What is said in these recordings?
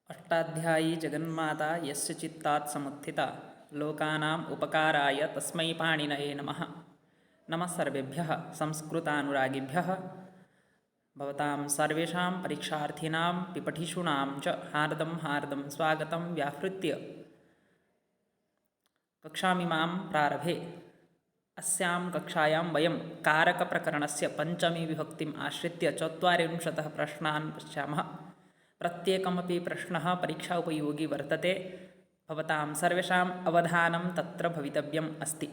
अष्टाध्यायी जगन्माता यस्य चित्तात् समुत्थिता लोकानाम् उपकाराय तस्मै पाणिनये नमः। नमः सर्वेभ्यः संस्कृतानुरागिभ्यः भवतां सर्वेषां परीक्षार्थिनां पिपठिषूणां च हार्दं स्वागतं व्याहृत्य कक्षामिमां प्रारभे। अस्यां कक्षायां वयं कारकप्रकरणस्य पञ्चमी विभक्तिम् आश्रित्य 40 प्रश्नान् पश्यामः। प्रत्येकमपि प्रश्नः परीक्षा उपयोगी वर्तते। भवतां सर्वेषाम् अवधानं तत्र भवितव्यम् अस्ति।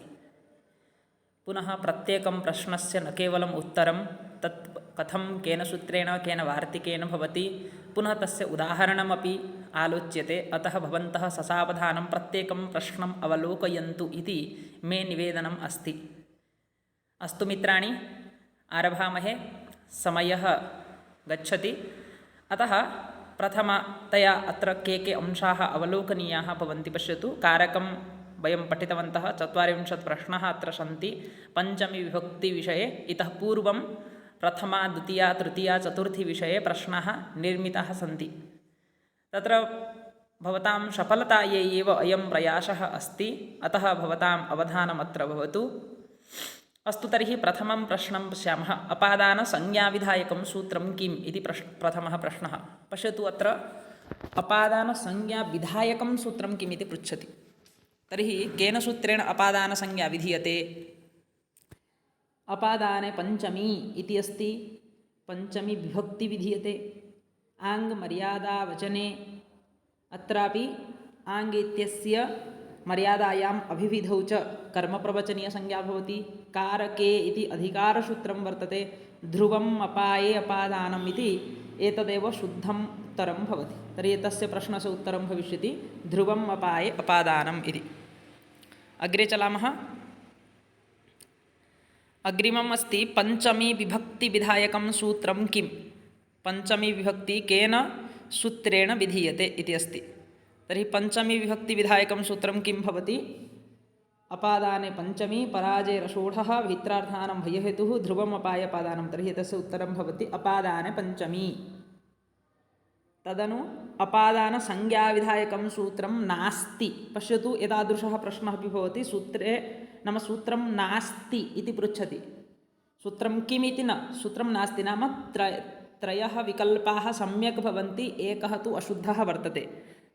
पुनः प्रत्येकं प्रश्नस्य न केवलम् उत्तरं तत् कथं केन सूत्रेण केन वार्तिकेन भवति, पुनः तस्य उदाहरणमपि आलोच्यते। अतः भवन्तः ससावधानं प्रत्येकं प्रश्नम् अवलोकयन्तु इति मे निवेदनम् अस्ति। अस्तु मित्राणि, आरभामहे। समयः गच्छति, अतः प्रथमतया अत्र के अंशाः अवलोकनीयाः भवन्ति पश्यतु। कारकं वयं पठितवन्तः, 40 प्रश्नाः अत्र सन्ति पञ्चमी विभक्तिविषये। इतः पूर्वं प्रथमा द्वितीया तृतीया चतुर्थी विषये प्रश्नाः निर्मिताः सन्ति। तत्र भवतां सफलतायै एव अयं प्रयासः अस्ति, अतः भवताम् अवधानमत्र भवतु। अस्तु, तर्हि प्रथमं प्रश्नं पश्यामः। अपादानसंज्ञाविधायकं सूत्रं किम् इति प्रथमः प्रश्नः। पश्यतु, अत्र अपादानसंज्ञाविधायकं सूत्रं किम् इति पृच्छति। तर्हि केन सूत्रेण अपादानसंज्ञा विधीयते? अपादाने पञ्चमी इति अस्ति, पञ्चमी विभक्ति विधीयते। आङ्मर्यादावचने अत्रापि आङ् इत्यस्य मर्यादायाम् अभिविधौ च कर्मप्रवचनीयसंज्ञा भवति। कारके इति अधिकारसूत्रं वर्तते। ध्रुवम् अपाये अपादानम् इति एतदेव शुद्धम् उत्तरं भवति। तर्हि एतस्य प्रश्नस्य उत्तरं भविष्यति ध्रुवम् अपाये अपादानम् इति। अग्रे चलामः। अग्रिमम् अस्ति पञ्चमी विभक्तिविधायकं सूत्रं किम्? पञ्चमी विभक्ति केन सूत्रेण विधीयते इति अस्ति। तर्हि पञ्चमी विभक्तिविधायकं सूत्रं किं भवति? अपादाने पञ्चमी पराजयरषोढः भित्रार्थानं भयहेतुः ध्रुवम् अपाय अपादानं। तर्हि तस्य उत्तरं भवति अपादाने पञ्चमी। तदनु अपादानसंज्ञाविधायकं सूत्रं नास्ति। पश्यतु, एतादृशः प्रश्नः अपि भवति। सूत्रे नाम सूत्रं नास्ति इति पृच्छति। सूत्रं किमिति न, सूत्रं नास्ति नाम त्रयः विकल्पाः सम्यक् भवन्ति, एकः तु अशुद्धः वर्तते।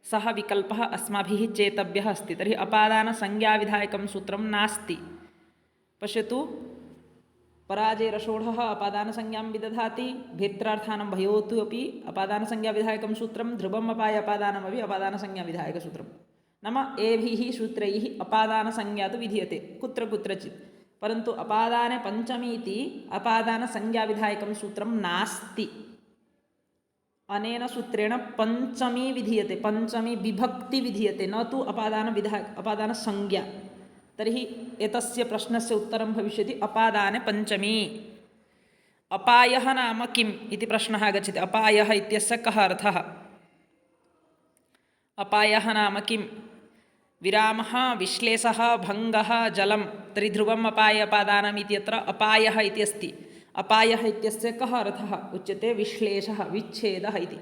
सः विकल्पः अस्माभिः चेतव्यः अस्ति। तर्हि अपादानसंज्ञाविधायकं सूत्रं नास्ति। पश्यतु, पराजयरषोढः अपादानसंज्ञां विदधाति, भेत्रार्थानं भयोतु अपि अपादानसंज्ञाविधायकं सूत्रं, ध्रुवम् अपाय अपादानमपि अपादानसंज्ञाविधायकसूत्रं। नाम एभिः सूत्रैः अपादानसंज्ञा तु विधीयते कुत्रचित्, परन्तु अपादाने पञ्चमी इति अपादानसंज्ञाविधायकं सूत्रं नास्ति। अनेन सूत्रेण पञ्चमी विधीयते, पञ्चमी विभक्ति विधीयते, न तु अपादानसंज्ञा। तर्हि एतस्य प्रश्नस्य उत्तरं भविष्यति अपादाने पञ्चमी। अपायः नाम किम् इति प्रश्नः आगच्छति। अपायः इत्यस्य कः अर्थः? अपायः नाम किम्? विरामः, विश्लेषः, भङ्गः, जलं। तर्हि ध्रुवम् अपाय अपादानम् इति अत्र अपायः इति अस्ति। अपायः इत्यस्य कः अर्थः उच्यते? विश्लेषः, विच्छेदः इति।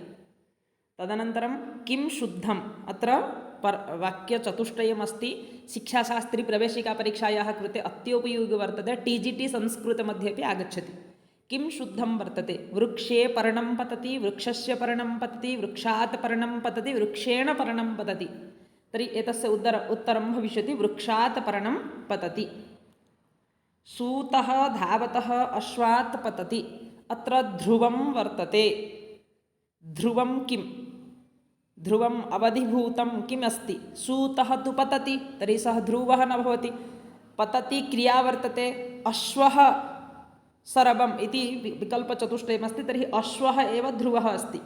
तदनन्तरं किं शुद्धम्? अत्र वाक्यचतुष्टयमस्ति। शिक्षाशास्त्री प्रवेशिकापरीक्षायाः कृते अत्योपयोगी वर्तते। TGT संस्कृतमध्येपि आगच्छति। किं शुद्धं वर्तते? वृक्षे पर्णं पतति, वृक्षस्य पर्णं पतति, वृक्षात् पर्णं पतति, वृक्षेण पर्णं पतति। तर्हि एतस्य उत्तरं भविष्यति वृक्षात् पर्णं पतति। सूतः धावतः अश्वात् पतति। अत्र ध्रुवं वर्तते। ध्रुवं किम्? ध्रुवम् अवधिभूतं किम् अस्ति? सूतः तु पतति, तर्हि सः ध्रुवः न भवति। पतति क्रिया वर्तते। अश्वः सरवम् इति विकल्पचतुष्टयमस्ति, तर्हि अश्वः एव ध्रुवः अस्ति।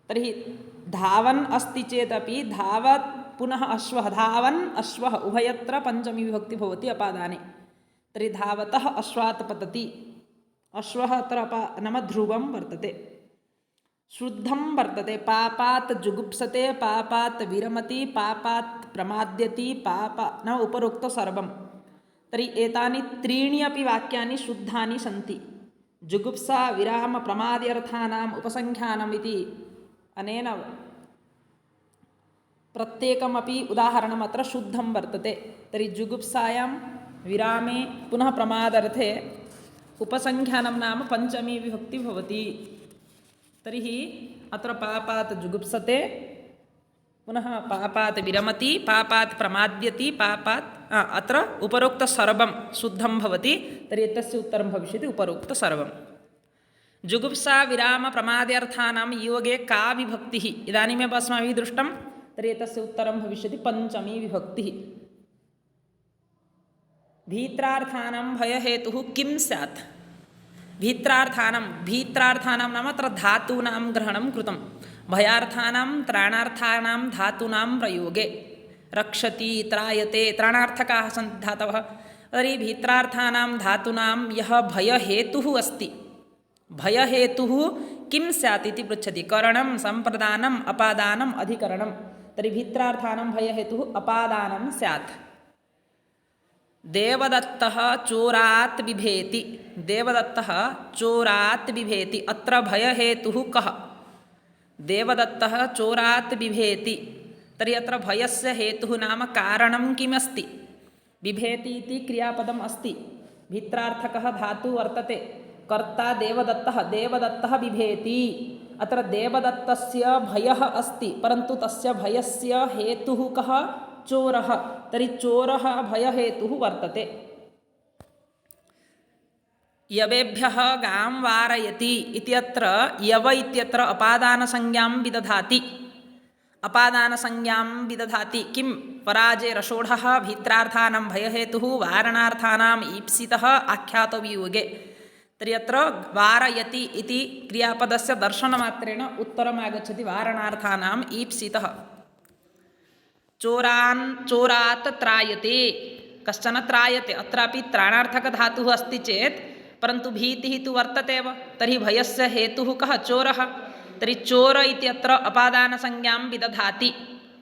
तर्हि धावन् अस्ति चेदपि धावत् पुनः अश्वः, धावन् अश्वः उभयत्र पञ्चमी विभक्ति भवति अपादाने। तर्हि धावतः अश्वात् पतति। अश्वः अत्र नाम ध्रुवं वर्तते। शुद्धं वर्तते। पापात् जुगुप्सते, पापात् विरमति, पापात् प्रमाद्यति, न उपरोक्त सर्वं। तर्हि एतानि त्रीणि अपि वाक्यानि शुद्धानि सन्ति। जुगुप्सा विराम प्रमाद्यर्थानाम् उपसंख्यानम् इति अनेन प्रत्येकमपि उदाहरणम् अत्र शुद्धं वर्तते। तर्हि जुगुप्सायां विरामे पुनः प्रमादार्थे उपसंख्यानं नाम पञ्चमी विभक्ति भवति। तर्हि अत्र पापात् जुगुप्सते, पुनः पापात् विरमति, पापात् प्रमाद्यति, पापात् अत्र उपरोक्तसर्वं शुद्धं भवति। तर्हि एतस्य उत्तरं भविष्यति उपरोक्तसर्वं। जुगुप्सा विराम प्रमाद्यर्थानां योगे का विभक्तिः इदानीमेव अस्माभिः दृष्टं। तर्हि एतस्य उत्तरं भविष्यति पञ्चमी विभक्तिः। भीत्रार्थानां भयहेतुः किं स्यात्? भीत्रार्थानां नाम अत्र धातूनां ग्रहणं कृतं। भयार्थानां त्राणार्थानां धातूनां प्रयोगे रक्षति, त्रायते, त्राणार्थकाः सन्ति धातवः। तर्हि भीत्रार्थानां धातूनां यः भयहेतुः अस्ति, भयहेतुः किं स्यात् इति पृच्छति। करणं, सम्प्रदानम्, अपादानम्, अधिकरणं। तर्हि भीत्रार्थानां भयहेतुः अपादानं स्यात्। देवदत्तः चोरात् बिभेति, देवदत्तः चोरात् बिभेति, अत्र भयहेतुः कः? देवदत्तः चोरात् बिभेति। तर्हि अत्र भयस्य हेतुः नाम कारणं किमस्ति? बिभेति इति क्रियापदम् अस्ति, भित्रार्थकः धातुः वर्तते, कर्ता देवदत्तः, देवदत्तः बिभेति। अत्र देवदत्तस्य भयः अस्ति, परन्तु तस्य भयस्य हेतुः कः? चोरः। तर्हि चोरः भयहेतुः वर्तते। यवेभ्यः गां वारयति इत्यत्र यव इत्यत्र अपादानसंज्ञां विदधाति, अपादानसंज्ञां विदधाति। किं? पराजेरषोढः भीत्रार्थानां भयहेतुः, वारणार्थानाम् ईप्सितः आख्यातवियोगे। तर्हि अत्र वारयति इति क्रियापदस्य दर्शनमात्रेण उत्तरम् आगच्छति वारणार्थानाम् ईप्सितः। चोरान् चोरात् त्रायते, कश्चन त्रायते, अत्रापि त्राणार्थकधातुः अस्ति चेत् परन्तु भीतिः तु वर्तते एव। तर्हि भयस्य हेतुः कः? चोरः। तर्हि चोर इत्यत्र अपादानसंज्ञां विदधाति।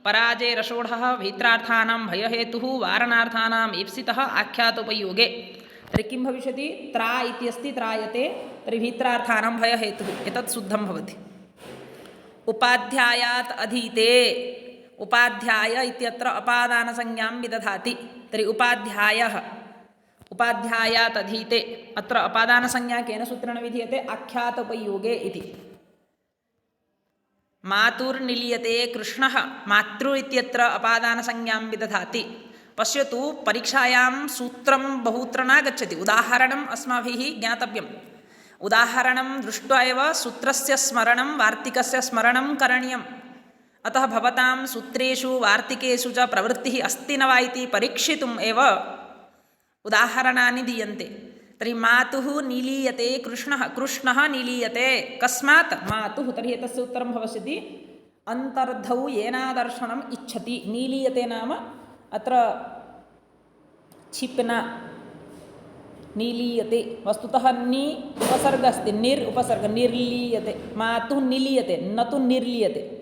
पराजेरषोढः भीत्रार्थानां भयहेतुः, वारणार्थानाम् ईप्सितः आख्यातोपयोगे। तर्हि किं भविष्यति? त्रा इति अस्ति, त्रायते, तर्हि भीत्रार्थानां भयहेतुः, एतत् शुद्धं भवति। उपाध्यायात् अधीते, उपाध्याय इत्यत्र अपादानसंज्ञां विदधाति। तर्हि उपाध्यायः, उपाध्यायात् अधीते, अत्र अपादानसंज्ञा केन सूत्रेण विधीयते? आख्यातोपयोगे इति। मातुर्निलीयते कृष्णः, मातृ इत्यत्र अपादानसंज्ञां विदधाति। पश्यतु, परीक्षायां सूत्रं बहुत्र नागच्छति, उदाहरणम् अस्माभिः ज्ञातव्यम्। उदाहरणं दृष्ट्वा एव सूत्रस्य स्मरणं, वार्तिकस्य स्मरणं करणीयम्। अतः भवतां सूत्रेषु वार्तिकेषु च प्रवृत्तिः अस्ति न वा इति परीक्षितुम् एव उदाहरणानि दीयन्ते। तर्हि मातुः निलीयते कृष्णः, कृष्णः निलीयते, कस्मात्? मातुः। तर्हि एतस्य उत्तरं भविष्यति अन्तर्धौ येनादर्शनम् इच्छति। निलीयते नाम अत्र छिप्ना, निलीयते, वस्तुतः नि उपसर्ग अस्ति, निर् उपसर्ग, निर्लीयते। मातुः निलीयते, न तु निर्लीयते।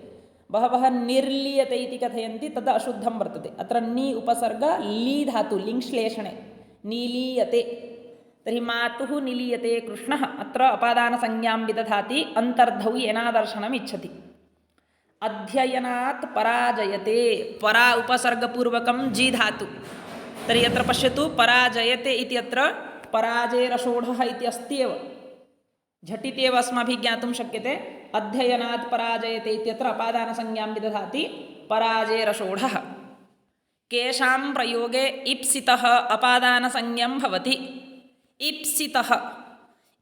बहवः निर्लीयते इति कथयन्ति, तद् अशुद्धं वर्तते। अत्र नि उपसर्ग, ली धातु, लिङ्श्लेषणे, निलीयते। तर्हि मातुः निलीयते कृष्णः, अत्र अपादानसंज्ञां विदधाति, अन्तर्धौ येनादर्शनम् इच्छति। अध्ययनात् पराजयते, परा उपसर्गपूर्वकं जी धातु। तर्हि अत्र पश्यतु, पराजयते इत्यत्र पराजेरषोढः इति अस्ति एव, झटिति एव अस्माभिः ज्ञातुं शक्यते। अध्ययनात् पराजयते इत्यत्र अपादानसंज्ञां विदधाति, पराजेरषोढः। केषां प्रयोगे इप्सितः अपादानसंज्ञं भवति? इप्सितः,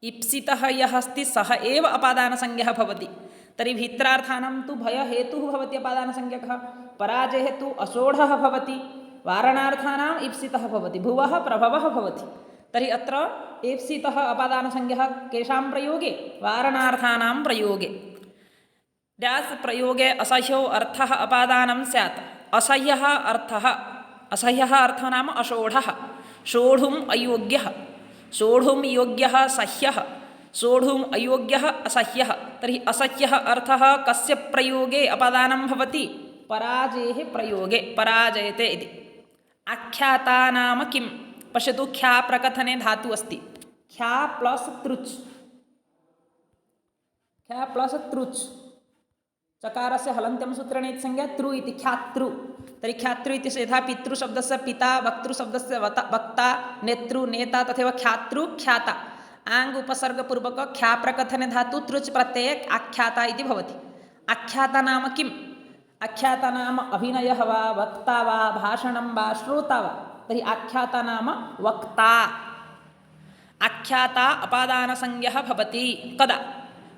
इप्सितः यः अस्ति सः एव अपादानसंज्ञः भवति। तर्हि भीत्रार्थानां तु भयहेतुः भवति अपादानसंज्ञकः, पराजयहेतुः अषोढः भवति, वारणार्थानाम् ईप्सितः भवति, भुवः प्रभवः भवति। तर्हि अत्र ईप्सितः अपादानसंज्ञः केषां प्रयोगे? वारणार्थानां प्रयोगे। ड्यास् प्रयोगे असह्यो अर्थः अपादानं स्यात्। असह्यः अर्थः, असह्यः अर्थः नाम अषोढः, सोढुम् अयोग्यः, सोढुम् योग्यः सह्यः, सोढुम् अयोग्यः असह्यः। तर्हि असह्यः अर्थः कस्य प्रयोगे अपादानं भवति? पराजेः प्रयोगे, पराजयते इति। आख्याता नाम किं? पश्यतु, ख्या प्रकथने धातु अस्ति, ख्या प्लस् तृच्, ख्या प्लस् तृच्, चकारस्य हलन्त्यं सूत्रेण इति संज्ञा तृ इति ख्यातृ। तर्हि ख्यातृ इत्यस्य यथा पितृशब्दस्य पिता, वक्तृशब्दस्य वक्ता, नेतृ नेता, तथैव ख्यातृ ख्याता। आङ् उपसर्गपूर्वक ख्या प्रकथने धातु तृच प्रत्यये आख्याता इति भवति। आख्याता नाम किम्? आख्याता नाम अभिनयः वा, वक्ता वा, भाषणं वा, श्रोता वा। तर्हि आख्याता नाम वक्ता। आख्याता अपादानसंज्ञः भवति। कदा?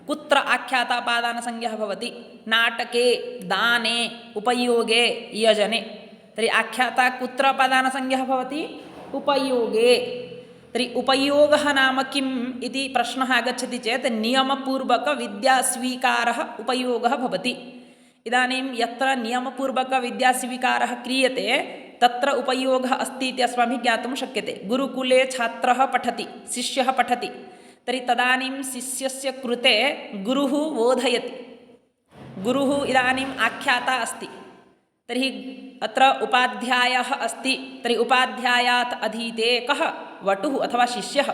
कुत्र आख्याता अपादानसंज्ञः भवति? नाटके, दाने, उपयोगे, यजने। तर्हि आख्याता कुत्र अपादानसंज्ञः भवति? उपयोगे। तर्हि उपयोगः नाम किम् इति प्रश्नः आगच्छति चेत् नियमपूर्वकविद्यास्वीकारः उपयोगः भवति। इदानीं यत्र नियमपूर्वकविद्यास्वीकारः क्रियते तत्र उपयोगः अस्ति इति अस्माभिः ज्ञातुं शक्यते। गुरुकुले छात्रः पठति, शिष्यः पठति, तर्हि तदानीं शिष्यस्य कृते गुरुः बोधयति। गुरुः इदानीम् आख्याता अस्ति, तर्हि अत्र उपाध्यायः अस्ति, तर्हि उपाध्यायात् अधीते कः? वटुः अथवा शिष्यः।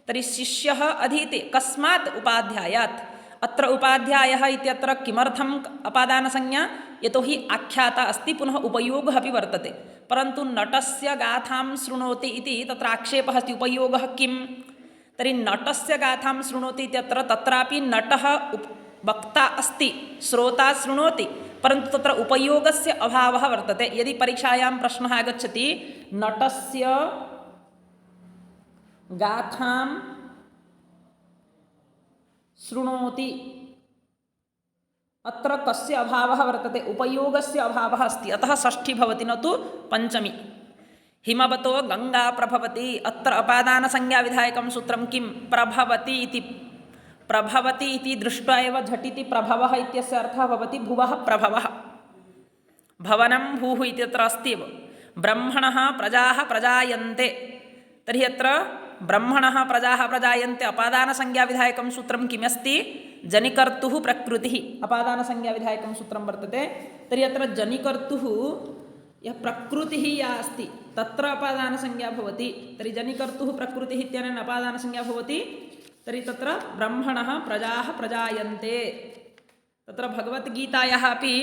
तर्हि शिष्यः अधीते कस्मात्? उपाध्यायात्। अत्र उपाध्यायः इत्यत्र किमर्थम् अपादानसंज्ञा? यतोहि आख्याता अस्ति, पुनः उपयोगः अपि वर्तते। परन्तु नटस्य गाथां शृणोति इति तत्र आक्षेपः अस्ति। उपयोगः किम्? तर्हि नटस्य गाथां शृणोति इत्यत्र तत्रापि नटः वक्ता अस्ति, श्रोता शृणोति, परन्तु तत्र उपयोगस्य अभावः वर्तते। यदि परीक्षायां प्रश्नः आगच्छति नटस्य गाथां शृणोति, अत्र कस्य अभावः वर्तते? उपयोगस्य अभावः अस्ति, अतः षष्ठी भवति, न तु पञ्चमी। हिमवतो गंगा प्रभवति, अत्र अपादानसंज्ञाविधायकं सूत्रं किं? प्रभवति इति। प्रभवति इति दृष्ट्वा एव झटिति प्रभवः इत्यस्य अर्थः भवति भुवः प्रभवः। भवनं भूः इत्यत्र अस्ति एव। ब्रह्मणः प्रजाः प्रजायन्ते, तर्हि अत्र ब्रह्मणः प्रजाः प्रजायन्ते अपादानसंज्ञाविधायकं सूत्रं किमस्ति? जनिकर्तुः प्रकृतिः। अपादानसंज्ञाविधायकं सूत्रं वर्तते। तर्हि अत्र जनिकर्तुः यः प्रकृतिः या अस्ति तत्र अपादानसंज्ञा भवति। तर्हि जनिकर्तुः प्रकृतिः इत्यनेन अपादानसंज्ञा भवति। तर्हि तत्र ब्रह्मणः प्रजाः प्रजायन्ते। तत्र भगवद्गीतायाः अपि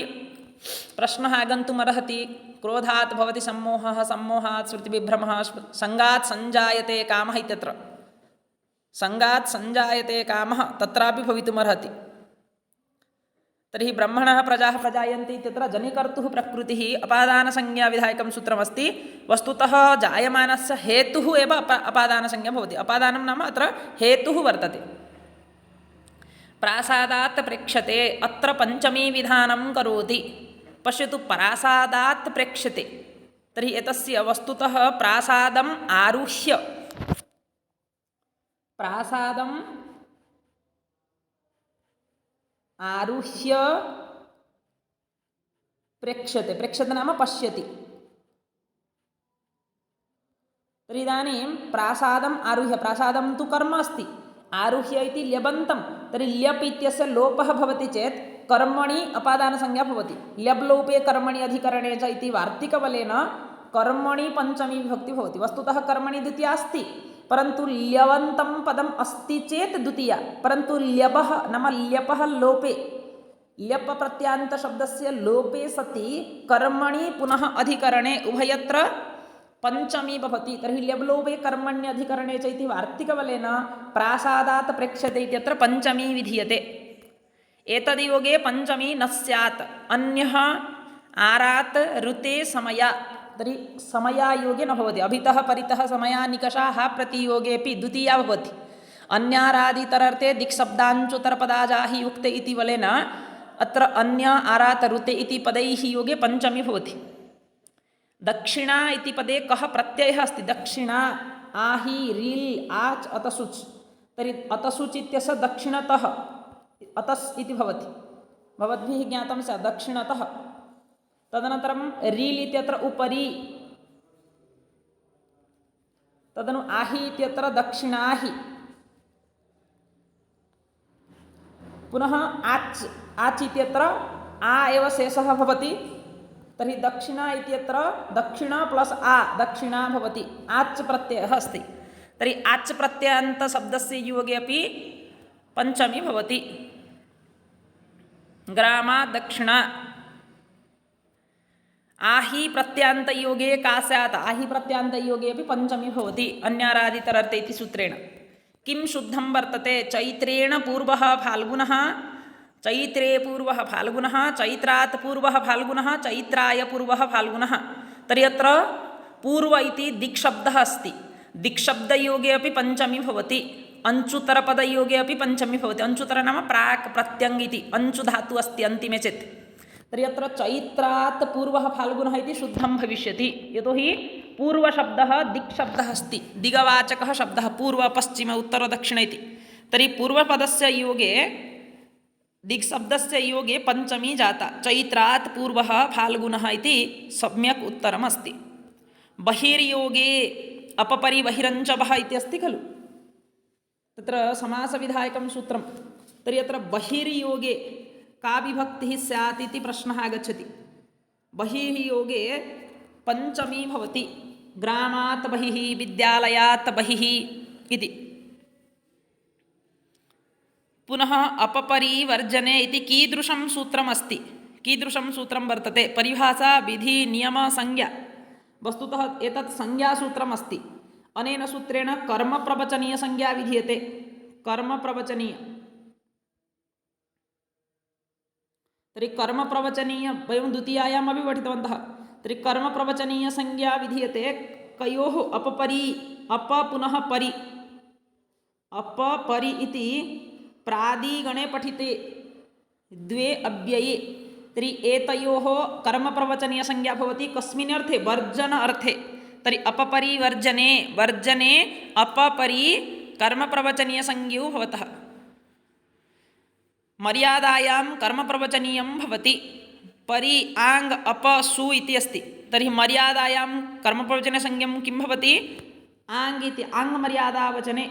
प्रश्नः आगन्तुमर्हति। क्रोधात् भवति सम्मोहः, सम्मोहात् स्मृतिविभ्रमः, संगात् सञ्जायते कामः इत्यत्र। संगात् सञ्जायते कामः तत्रापि भवितुमर्हति। तर्हि ब्रह्मणः प्रजाः प्रजायन्ते इत्यत्र जनिकर्तुः प्रकृतिः अपादानसंज्ञाविधायकं सूत्रमस्ति। वस्तुतः जायमानस्य हेतुः एव अपादानसंज्ञा भवति। अपादानं नाम अत्र हेतुः वर्तते। प्रासादात् प्रेक्ष्यते, अत्र पञ्चमी विधानं करोति। पश्यतु, प्रासादात् प्रेक्ष्यते, तर्हि एतस्य वस्तुतः प्रासादम् आरुह्य, प्रासादम् आरुह्य प्रेक्ष्यते। प्रेक्ष्यते नाम पश्यति। तर्हि इदानीं प्रासादम् आरुह्य, प्रासादं तु कर्म अस्ति, आरुह्य इति ल्यबन्तं। तर्हि ल्यप् इत्यस्य लोपः भवति चेत् कर्मणि अपादानसंज्ञा भवति। ल्यब् लोपे कर्मणि अधिकरणे च इति वार्तिकबलेन कर्मणि पञ्चमी विभक्ति भवति। वस्तुतः कर्मणि द्वितीया अस्ति, परन्तु ल्यवन्तं पदम् अस्ति चेत् द्वितीया। परन्तु ल्यबः नाम ल्यपः लोपे, ल्यप प्रत्यान्तशब्दस्य लोपे सति कर्मणि पुनः अधिकरणे उभयत्र पञ्चमी भवति। तर्हि ल्यब्लोपे कर्मण्यधिकरणे च इति वार्तिकबलेन प्रासादात् प्रेक्ष्यते इत्यत्र पञ्चमी विधीयते। एतद्योगे पञ्चमी न स्यात्। अन्यः आरात् ऋते समया, तर्हि समयायोगे न भवति। अभितः परितः समयानिकषाः प्रतियोगेपि द्वितीया भवति। अन्यारादितरर्थे दिक्शब्दाञ्चुतरपदाजाहि युक्ते इति बलेन अत्र अन्य आरात् ऋते इति पदैः योगे पञ्चमी भवति। दक्षिणा इति पदे कः प्रत्ययः अस्ति? दक्षिणा, आहि, रिल्, आच्, अतसुच्। तर्हि अतसुच् इत्यस्य दक्षिणतः अतस् इति भवति। भवद्भिः ज्ञातं स्यात् दक्षिणतः। तदनन्तरं रील् इत्यत्र उपरि, तदनु आहि इत्यत्र दक्षिणाहि, पुनः आच्, आच् इत्यत्र आ एव शेषः भवति। तर्हि दक्षिणा इत्यत्र दक्षिण प्लस् आ दक्षिणा भवति। आच् प्रत्ययः अस्ति, तर्हि आच् प्रत्ययान्तशब्दस्य योगे अपि पञ्चमी भवति। ग्रामा दक्षिणा आही प्रत्यान्तयोगे का स्यात् आही प्रत्यान्तयोगे अपि पञ्चमी भवति अन्यारादितरर्थे इति सूत्रेण किं शुद्धं वर्तते चैत्रेण पूर्वः फाल्गुनः चैत्रे पूर्वः फाल्गुनः चैत्रात् पूर्वः फाल्गुनः चैत्राय पूर्वः फाल्गुनः तर्हि अत्र पूर्व इति दिक्शब्दः अस्ति दिक्शब्दयोगे अपि पञ्चमी भवति अञ्चुतरपदयोगे अपि पञ्चमी भवति अञ्चुतर नाम प्राक् प्रत्यङ् इति अञ्चु धातुः अस्ति अन्तिमे चेत् तर्हि अत्र चैत्रात् पूर्वः फाल्गुनः इति शुद्धं भविष्यति यतोहि पूर्वशब्दः दिक्शब्दः अस्ति दिगवाचकः शब्दः पूर्व पश्चिम उत्तर दक्षिण इति तर्हि पूर्वपदस्य योगे दिक्शब्दस्य योगे पञ्चमी जाता चैत्रात् पूर्वः फाल्गुनः इति सम्यक् उत्तरमस्ति बहिर्योगे अपपरि बहिरञ्चवः इति अस्ति खलु तत्र समासविधायकं सूत्रं तर्हि अत्र बहिर्योगे का विभक्तिः स्यात् इति प्रश्नः आगच्छति बहिः योगे पञ्चमी भवति ग्रामात् बहिः विद्यालयात् बहिः इति पुनः अपपरिवर्जने इति कीदृशं सूत्रमस्ति कीदृशं सूत्रं वर्तते परिभाषा विधि नियम संज्ञा वस्तुतः एतत् संज्ञासूत्रमस्ति अनेन सूत्रेण कर्मप्रवचनीयसंज्ञा विधीयते कर्मप्रवचनीय तर्हि कर्मप्रवचनीय वयं द्वितीयायाम् अपि पठितवन्तः तर्हि कर्मप्रवचनीयसंज्ञा विधीयते कयोः अपपरि अप पुनः परि अपपरि इति प्रादिगणे पठिते द्वे अव्यये तर्हि एतयोः कर्मप्रवचनीयसंज्ञा भवति कस्मिन् अर्थे वर्जन अर्थे तर्हि अपपरिवर्जने वर्जने अपपरि कर्मप्रवचनीयसंज्ञौ भवतः मर्यादायां कर्मप्रवचनीयं भवति परि आङ् अप सु इति अस्ति तर्हि मर्यादायां कर्मप्रवचनसंज्ञं किं भवति आङ् इति आङ् मर्यादावचने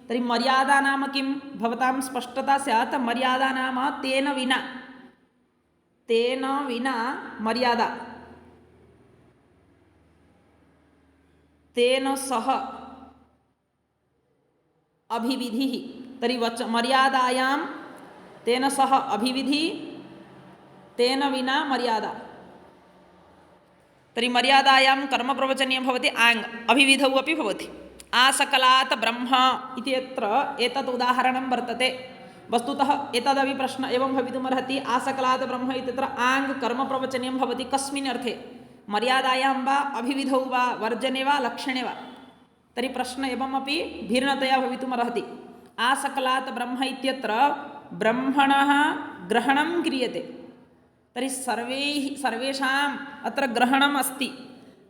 तर्हि मर्यादा नाम किं भवतां स्पष्टता स्यात् मर्यादा नाम तेन विना मर्यादा तेन सह अभिविधिः तर्हि मर्यादायां तेन सह अभिविधि तेन विना मर्यादा तर्हि मर्यादायां कर्मप्रवचनीयं भवति आङ् अभिविधौ अपि भवति आसकलात् ब्रह्म इति अत्र एतत् उदाहरणं वर्तते वस्तुतः एतदपि प्रश्न एवं भवितुमर्हति आसकलात् ब्रह्म इत्यत्र आङ् कर्मप्रवचनीयं भवति कस्मिन् अर्थे मर्यादायां वा अभिविधौ वा वर्जने वा लक्षणे वा तर्हि प्रश्न एवमपि भिन्नतया भवितुमर्हति आसकलात् ब्रह्म इत्यत्र ब्रह्मणः ग्रहणं क्रियते तर्हि सर्वेषाम् अत्र ग्रहणम् अस्ति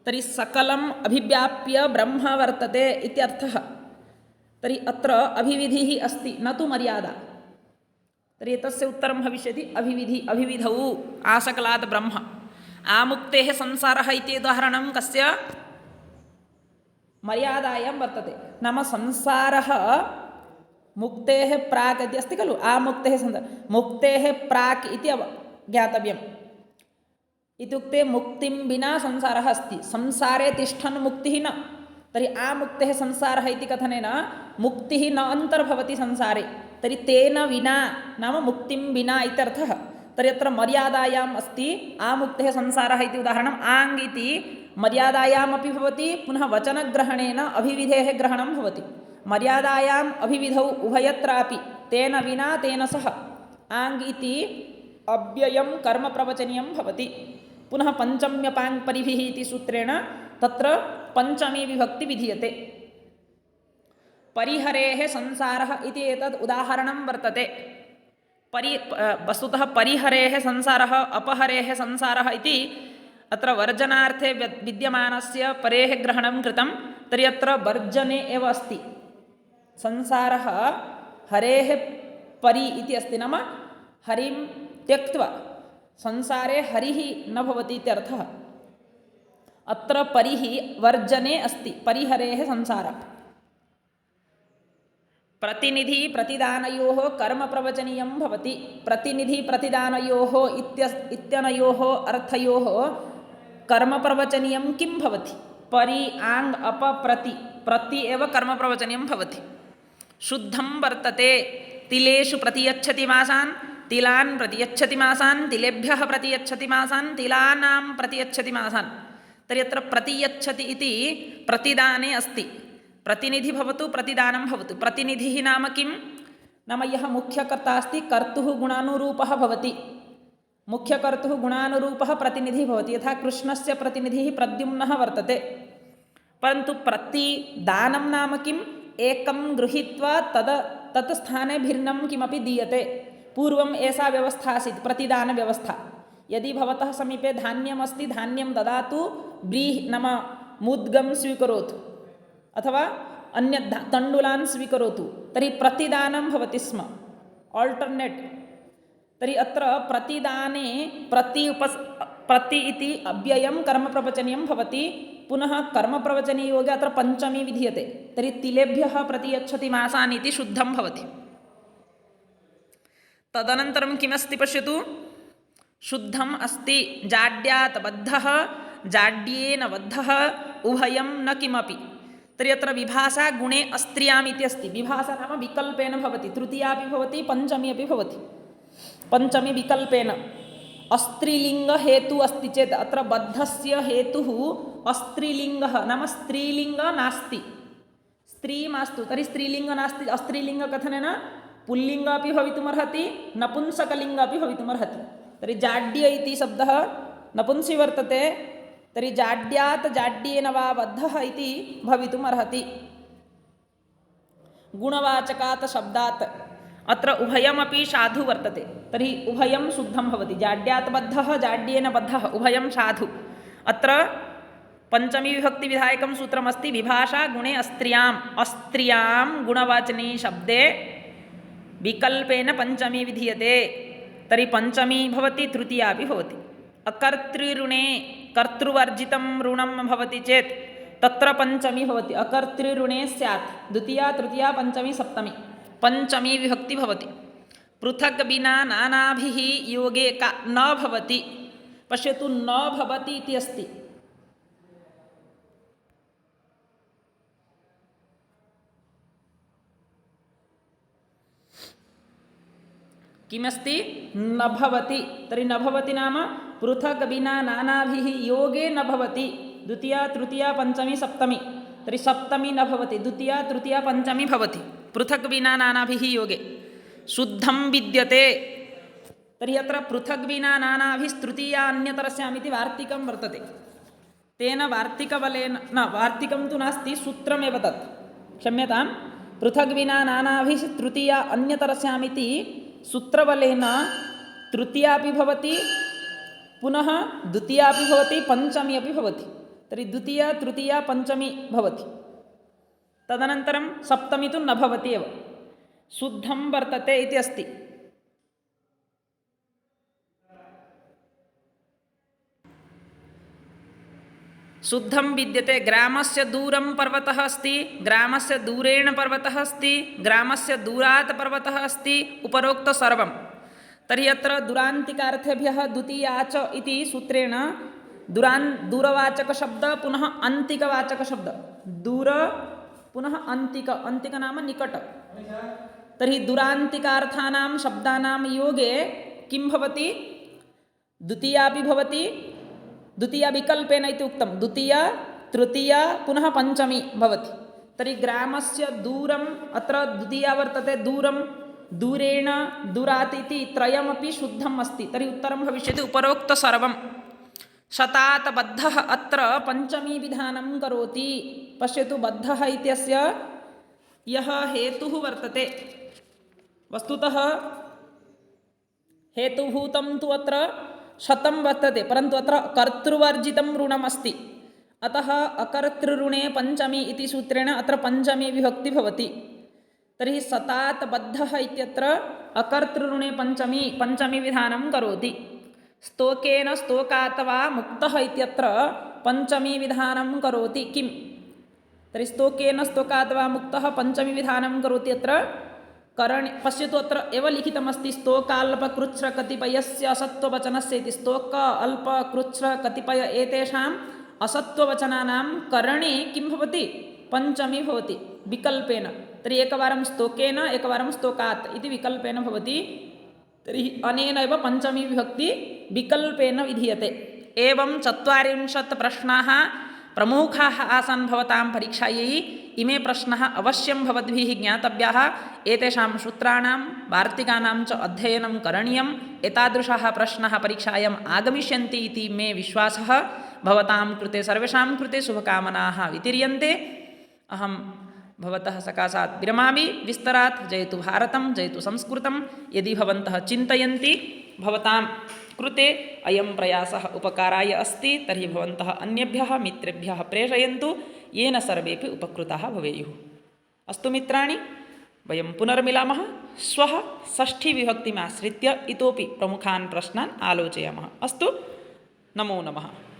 तर्हि सकलम् अभिव्याप्य ब्रह्म वर्तते इत्यर्थः तर्हि अत्र अभिविधिः अस्ति न तु मर्यादा तर्हि एतस्य उत्तरं भविष्यति अभिविधौ आसकलात् ब्रह्म आमुक्तेः संसारः इति उदाहरणं कस्य मर्यादायां वर्तते नाम संसारः मुक्तेः प्राक् इति अस्ति खलु आमुक्तेः मुक्तेः प्राक् इति ज्ञातव्यम् इत्युक्ते मुक्तिं विना संसारः अस्ति संसारे तिष्ठन् मुक्तिः न तर्हि आमुक्तेः संसारः इति कथनेन मुक्तिः न अन्तर्भवति संसारे तर्हि तेन विना नाम मुक्तिं विना इत्यर्थः तर्हि अत्र मर्यादायाम् अस्ति आमुक्तेः संसारः इति उदाहरणम् आङ् इति मर्यादायामपि भवति पुनः वचनग्रहणेन अभिविधेः ग्रहणं भवति मर्यादायाम् अभिविधौ उभयत्रापि तेन विना तेन सह आङ् इति अव्ययं कर्मप्रवचनीयं भवति पुनः पञ्चम्यपाङ् परिभिः इति सूत्रेण तत्र पञ्चमी विभक्ति विधीयते परिहरेः संसारः इति एतद् उदाहरणं वर्तते वस्तुतः परिहरेः संसारः अपहरेः संसारः इति अत्र वर्जनार्थे विद्यमानस्य परेः ग्रहणं कृतं तर्हि अत्र वर्जने एव अस्ति संसारः हरेः परि इति अस्ति नाम हरिं त्यक्त्वा संसारे हरिः न भवति इत्यर्थः अत्र परिः वर्जने अस्ति परिहरेः संसारः प्रतिनिधि प्रतिदानयोः कर्मप्रवचनीयं भवति प्रतिनिधि प्रतिदानयोः इत्यनयोः अर्थयोः कर्मप्रवचनीयं किं भवति परि आङ् अप प्रति एव कर्मप्रवचनीयं भवति शुद्धं वर्तते तिलेषु प्रतियच्छति मासान् तिलान् प्रतियच्छति मासान् तिलेभ्यः प्रतियच्छति मासान् तिलानां प्रतियच्छति मासान्। तर्हि अत्र प्रतियच्छति इति प्रतिदाने अस्ति। प्रतिनिधि भवतु प्रतिदानं भवतु। प्रतिनिधिः नाम किं? नाम यः मुख्यकर्ता अस्ति कर्तुः गुणानुरूपः भवति। मुख्यकर्तुः गुणानुरूपः प्रतिनिधिः भवति। यथा कृष्णस्य प्रतिनिधिः प्रद्युम्नः वर्तते। परन्तु प्रतिदानं नाम किम्? एकं गृहीत्वा तत् स्थाने भिन्नं किमपि दीयते। पूर्वम् एषा व्यवस्था आसीत् प्रतिदानव्यवस्था। यदि भवतः समीपे धान्यमस्ति धान्यं ददातु, नाम मुद्गं स्वीकरोतु अथवा अन्यत् तण्डुलान् स्वीकरोतु, तर्हि प्रतिदानं भवति स्म, आल्टर्नेट्। तर्हि अत्र प्रतिदाने प्रति इति अव्ययं कर्मप्रवचनीयं भवति। पुनः कर्मप्रवचनीयोगे अत्र पञ्चमी विधीयते। तर्हि तिलेभ्यः प्रतियच्छति मासान् इति शुद्धं भवति। तदनन्तरं किमस्ति पश्यतु, शुद्धम् अस्ति जाड्यात् बद्धः जाड्येन बद्धः उभयं न किमपि। तर्हि अत्र विभाषा गुणे अस्त्रियाम् इति अस्ति। विभाषा नाम विकल्पेन भवति, तृतीयापि भवति पञ्चमी अपि भवति। पञ्चमी विकल्पेन अस्त्रीलिङ्गहेतु अस्ति चेत् अत्र बद्धस्य हेतुः अस्त्रीलिङ्गः नाम स्त्रीलिङ्गः नास्ति, स्त्री मास्तु। तर्हि स्त्रीलिङ्गः नास्ति, अस्त्रीलिङ्गकथनेन पुल्लिङ्ग अपि भवितुमर्हति नपुंसकलिङ्ग अपि भवितुमर्हति। तर्हि जाड्य इति शब्दः नपुंसि वर्तते। तर्हि जाड्यात् जाड्येन वा बद्धः इति भवितुमर्हति। गुणवाचकात् शब्दात् अत्र उभयमपि साधु वर्तते। तर्हि उभयं शुद्धं भवति। जाड्यात् बद्धः जाड्येन बद्धः उभयं साधु। अत्र पञ्चमी विभक्ति विधायकं सूत्रमस्ति विभाषा गुणे अस्त्रियां गुणवाचनी शब्दे विकल्पेन पञ्चमी विधीयते। तर्हि पञ्चमी भवति, तृतीया अपि भवति। अकर्तृऋणे कर्तृवर्जितं ऋणं भवति चेत् तत्र पञ्चमी भवति। अकर्तृऋणे स्यात् द्वितीया तृतीया पञ्चमी सप्तमी, पञ्चमी विभक्ति भवति। पृथक् विना नानाभिः योगे का न भवति। पश्यतु, न भवति इति अस्ति। किमस्ति? न भवति। तर्हि न भवति नाम पृथक् विना नानाभिः योगे न भवति। द्वितीया तृतीया पञ्चमी सप्तमी, तर्हि सप्तमी न भवति, द्वितीया तृतीया पञ्चमी भवति पृथक् विना नानाभिः योगे। शुद्धं विद्यते। तर्हि अत्र पृथक् विना नानाभिस्तृतीया अन्यतरस्याम् इति वार्तिकं वर्तते। तेन वार्तिकबलेन न, वार्तिकं तु नास्ति, सूत्रमेव तत्, क्षम्यतां। पृथक् विना नानाभिस्तृतीया अन्यतरस्यामिति सूत्रबलेन तृतीया अपि भवति, पुनः द्वितीया अपि भवति, पञ्चमी अपि भवति। तर्हि द्वितीया तृतीया पञ्चमी भवति। तदनन्तरं सप्तमी तु न भवति एव, शुद्धं वर्तते इति अस्ति। शुद्धं विद्यते। ग्रामस्य दूरं पर्वतः अस्ति, ग्रामस्य दूरेण पर्वतः अस्ति, ग्रामस्य दूरात् पर्वतः अस्ति, उपरोक्त सर्वं। तर्हि अत्र दुरान्तिकार्थेभ्यः द्वितीया च इति सूत्रेण दूरवाचकशब्द पुनः अन्तिकवाचकशब्द, दूर पुनः अन्तिक, अन्तिक नाम निकट। तर्हि दुरान्तिकार्थानां शब्दानां योगे किं भवति? द्वितीया अपि भवति, द्वितीया विकल्पेन इति उक्तं, द्वितीया तृतीया पुनः पञ्चमी भवति। तर्हि ग्रामस्य दूरम् अत्र द्वितीया वर्तते, दूरं दूरेण दूरात् इति त्रयमपि शुद्धम् अस्ति। तर्हि उत्तरं भविष्यति उपरोक्त सर्वं। शतात् बद्धः अत्र पञ्चमी विधानं करोति। पश्यतु, बद्धः इत्यस्य यः हेतुः वर्तते, वस्तुतः हेतुभूतं तु अत्र शतं वर्तते, परन्तु अत्र कर्तृवर्जितं ऋणमस्ति। अतः अकर्तृऋणे पञ्चमी इति सूत्रेण अत्र पञ्चमी विभक्ति भवति। तर्हि शतात् बद्धः इत्यत्र अकर्तृऋणे पञ्चमी विधानं करोति। स्तोकेन स्तोकात् वा मुक्तः इत्यत्र पञ्चमी विधानं करोति। किं? तर्हि स्तोकेन स्तोकात् वा मुक्तः पञ्चमी विधानं करोति। अत्र पश्यतु, अत्र एव लिखितमस्ति स्तोकाल्पकृच्छ्रकतिपयस्य असत्त्ववचनस्य इति। स्तोक अल्प कृच्छ्र कतिपय एतेषाम् असत्त्ववचनानां करणे किं भवति? पञ्चमी भवति विकल्पेन। तर्हि एकवारं स्तोकेन एकवारं स्तोकात् इति विकल्पेन भवति। तर्हि अनेनैव पञ्चमी विभक्ति विकल्पेन विधीयते। एवं 40 प्रश्नाः प्रमुखाः आसन् भवतां परीक्षायै। इमे प्रश्नाः अवश्यं भवद्भिः ज्ञातव्याः। एतेषां सूत्राणां वार्तिकानां च अध्ययनं करणीयम्। एतादृशाः प्रश्नाः परीक्षायाम् आगमिष्यन्ति इति मे विश्वासः। भवतां कृते सर्वेषां कृते शुभकामनाः वितीर्यन्ते। अहं भवतः सकाशात् विरमामि। विस्तरात् जयतु भारतं, जयतु संस्कृतं। यदि भवन्तः चिन्तयन्ति भवतां कृते अयं प्रयासः उपकाराय अस्ति तर्हि भवन्तः अन्येभ्यः मित्रेभ्यः प्रेषयन्तु, येन सर्वेपि उपकृताः भवेयुः। अस्तु मित्राणि, वयं पुनर्मिलामः। श्वः षष्ठीविभक्तिमाश्रित्य इतोपि प्रमुखान् प्रश्नान् आलोचयामः। अस्तु, नमो नमः।